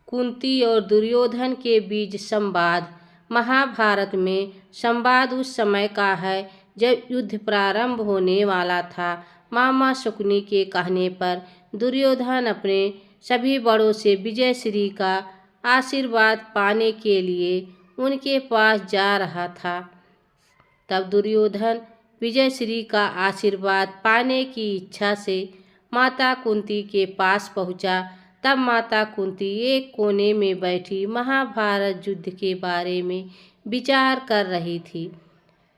कुंती और दुर्योधन के बीच संवाद। महाभारत में संवाद उस समय का है जब युद्ध प्रारंभ होने वाला था। मामा शकुनी के कहने पर दुर्योधन अपने सभी बड़ों से विजयश्री का आशीर्वाद पाने के लिए उनके पास जा रहा था। तब दुर्योधन विजयश्री का आशीर्वाद पाने की इच्छा से माता कुंती के पास पहुंचा। तब माता कुंती एक कोने में बैठी महाभारत युद्ध के बारे में विचार कर रही थी।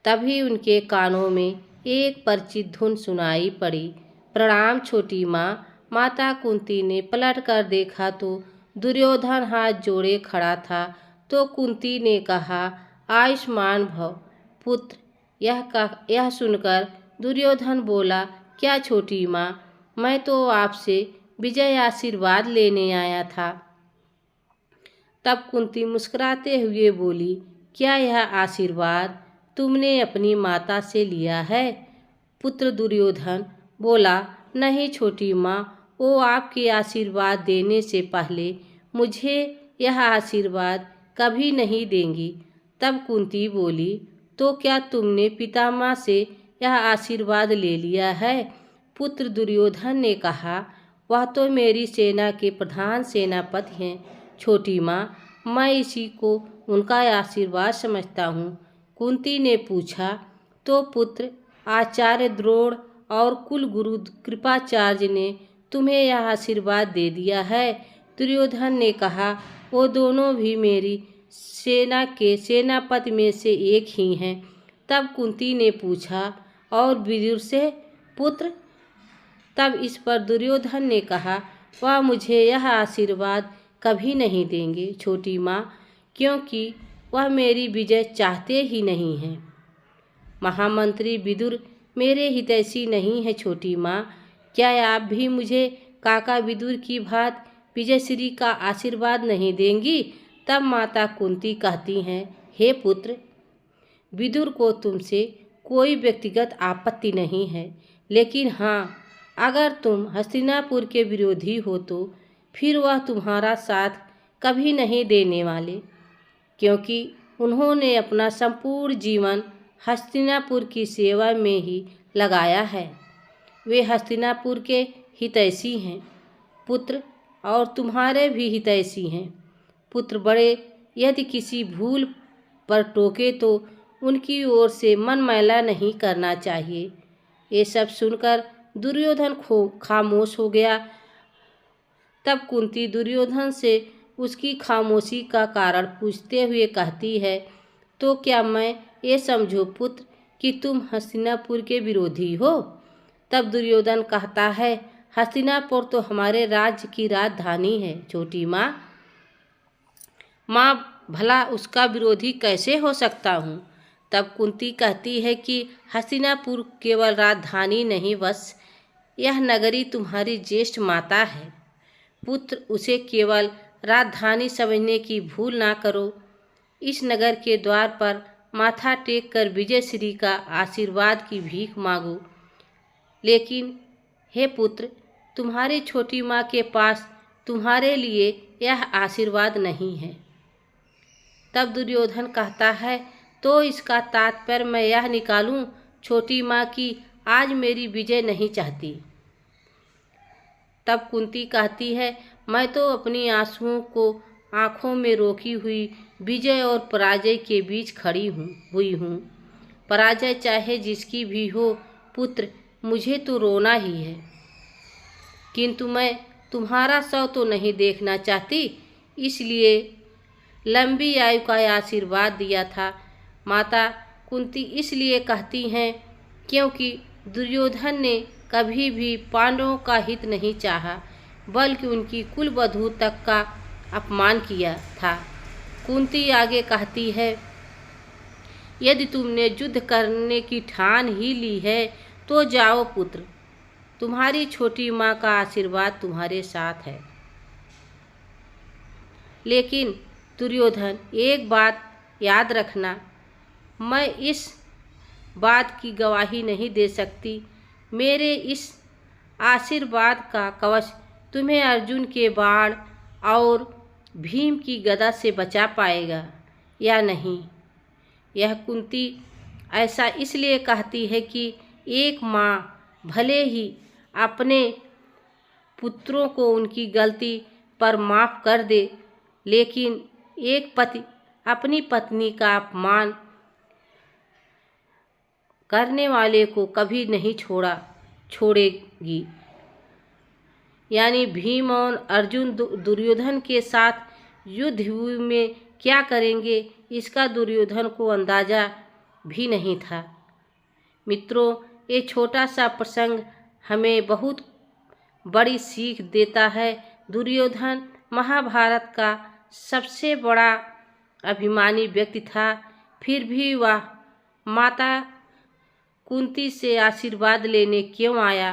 तभी उनके कानों में एक परिचित धुन सुनाई पड़ी। प्रणाम छोटी माँ। माता कुंती ने पलट कर देखा तो दुर्योधन हाथ जोड़े खड़ा था। तो कुंती ने कहा, आयुष्मान भव पुत्र। यह सुनकर दुर्योधन बोला, क्या छोटी माँ, मैं तो आपसे विजय आशीर्वाद लेने आया था। तब कुंती मुस्कुराते हुए बोली, क्या यह आशीर्वाद तुमने अपनी माता से लिया है? पुत्र दुर्योधन बोला, नहीं छोटी माँ, वो आपके आशीर्वाद देने से पहले मुझे यह आशीर्वाद कभी नहीं देंगी। तब कुंती बोली, तो क्या तुमने पितामह से यह आशीर्वाद ले लिया है? पुत्र दुर्योधन ने कहा, वह तो मेरी सेना के प्रधान सेनापति हैं छोटी माँ, मैं इसी को उनका आशीर्वाद समझता हूँ। कुंती ने पूछा, तो पुत्र आचार्य द्रोण और कुल गुरु कृपाचार्य ने तुम्हें यह आशीर्वाद दे दिया है? दुर्योधन ने कहा, वो दोनों भी मेरी सेना के सेनापति में से एक ही हैं। तब कुंती ने पूछा, और विदुर से? पुत्र? तब इस पर दुर्योधन ने कहा, वह मुझे यह आशीर्वाद कभी नहीं देंगे छोटी माँ, क्योंकि वह मेरी विजय चाहते ही नहीं हैं। महामंत्री विदुर मेरे हितैषी नहीं है छोटी माँ। क्या आप भी मुझे काका विदुर की भांति विजयश्री का आशीर्वाद नहीं देंगी? तब माता कुंती कहती हैं, हे पुत्र, विदुर को तुमसे कोई व्यक्तिगत आपत्ति नहीं है, लेकिन हाँ, अगर तुम हस्तिनापुर के विरोधी हो तो फिर वह तुम्हारा साथ कभी नहीं देने वाले, क्योंकि उन्होंने अपना संपूर्ण जीवन हस्तिनापुर की सेवा में ही लगाया है। वे हस्तिनापुर के हितैषी हैं पुत्र, और तुम्हारे भी हितैषी हैं। पुत्र बड़े यदि किसी भूल पर टोके तो उनकी ओर से मन मैला नहीं करना चाहिए। ये सब सुनकर दुर्योधन खामोश हो गया। तब कुंती दुर्योधन से उसकी खामोशी का कारण पूछते हुए कहती है, तो क्या मैं ये समझूं पुत्र कि तुम हस्तिनापुर के विरोधी हो? तब दुर्योधन कहता है, हस्तिनापुर तो हमारे राज्य की राजधानी है छोटी माँ। माँ, भला उसका विरोधी कैसे हो सकता हूँ? तब कुंती कहती है कि हस्तिनापुर केवल राजधानी नहीं, बस यह नगरी तुम्हारी ज्येष्ठ माता है। पुत्र, उसे केवल राजधानी समझने की भूल ना करो। इस नगर के द्वार पर माथा टेक कर विजयश्री का आशीर्वाद की भीख मांगो। लेकिन हे पुत्र, तुम्हारी छोटी माँ के पास तुम्हारे लिए यह आशीर्वाद नहीं है। तब दुर्योधन कहता है, तो इसका तात्पर्य मैं यह निकालूं छोटी माँ की आज मेरी विजय नहीं चाहती। तब कुंती कहती है, मैं तो अपनी आंसुओं को आँखों में रोकी हुई विजय और पराजय के बीच खड़ी हुई हूँ। पराजय चाहे जिसकी भी हो पुत्र, मुझे तो रोना ही है, किंतु मैं तुम्हारा शव तो नहीं देखना चाहती, इसलिए लंबी आयु का आशीर्वाद दिया था। माता कुंती इसलिए कहती हैं क्योंकि दुर्योधन ने कभी भी पांडवों का हित नहीं चाहा, बल्कि उनकी कुलवधू तक का अपमान किया था। कुंती आगे कहती है, यदि तुमने युद्ध करने की ठान ही ली है तो जाओ पुत्र, तुम्हारी छोटी माँ का आशीर्वाद तुम्हारे साथ है। लेकिन दुर्योधन, एक बात याद रखना, मैं इस बात की गवाही नहीं दे सकती। मेरे इस आशीर्वाद का कवच तुम्हें अर्जुन के बाण और भीम की गदा से बचा पाएगा या नहीं। यह कुंती ऐसा इसलिए कहती है कि एक माँ भले ही अपने पुत्रों को उनकी गलती पर माफ़ कर दे, लेकिन एक पति अपनी पत्नी का अपमान करने वाले को कभी नहीं छोड़ेगी। यानी भीम और अर्जुन दुर्योधन के साथ युद्ध में क्या करेंगे, इसका दुर्योधन को अंदाज़ा भी नहीं था। मित्रों, ये छोटा सा प्रसंग हमें बहुत बड़ी सीख देता है। दुर्योधन महाभारत का सबसे बड़ा अभिमानी व्यक्ति था, फिर भी वह माता कुंती से आशीर्वाद लेने क्यों आया?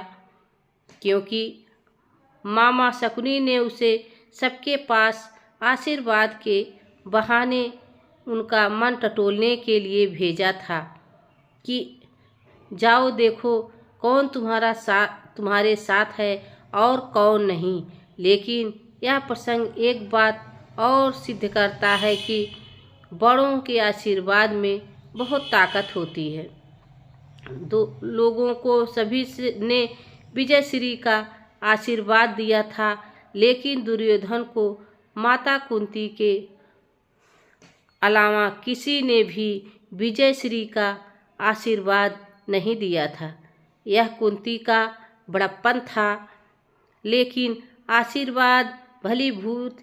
क्योंकि मामा शकुनी ने उसे सबके पास आशीर्वाद के बहाने उनका मन टटोलने के लिए भेजा था कि जाओ देखो कौन तुम्हारे साथ है और कौन नहीं। लेकिन यह प्रसंग एक बात और सिद्ध करता है कि बड़ों के आशीर्वाद में बहुत ताकत होती है। लोगों को सभी ने विजय श्री का आशीर्वाद दिया था, लेकिन दुर्योधन को माता कुंती के अलावा किसी ने भी विजय श्री का आशीर्वाद नहीं दिया था। यह कुंती का बड़प्पन था, लेकिन आशीर्वाद भलीभूत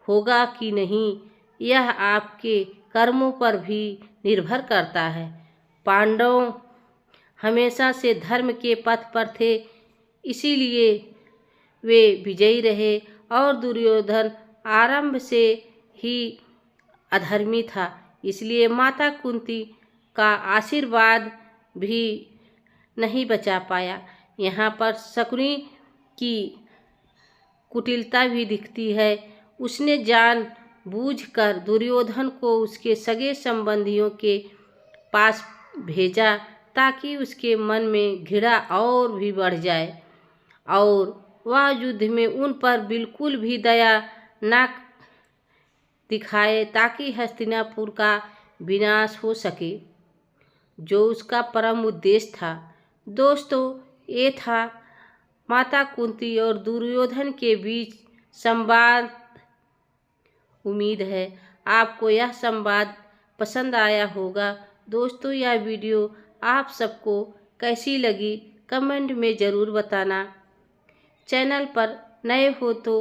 होगा कि नहीं, यह आपके कर्मों पर भी निर्भर करता है। पांडव हमेशा से धर्म के पथ पर थे, इसीलिए वे विजयी रहे, और दुर्योधन आरंभ से ही अधर्मी था, इसलिए माता कुंती का आशीर्वाद भी नहीं बचा पाया। यहाँ पर शकुनी की कुटिलता भी दिखती है। उसने जानबूझकर दुर्योधन को उसके सगे संबंधियों के पास भेजा ताकि उसके मन में घृणा और भी बढ़ जाए और वह युद्ध में उन पर बिल्कुल भी दया न दिखाए, ताकि हस्तिनापुर का विनाश हो सके, जो उसका परम उद्देश्य था। दोस्तों, ये था माता कुंती और दुर्योधन के बीच संवाद। उम्मीद है आपको यह संवाद पसंद आया होगा। दोस्तों, यह वीडियो आप सबको कैसी लगी कमेंट में ज़रूर बताना। चैनल पर नए हो तो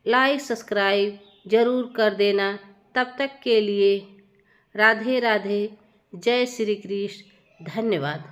लाइक सब्सक्राइब ज़रूर कर देना। तब तक के लिए राधे राधे, जय श्री कृष्ण, धन्यवाद।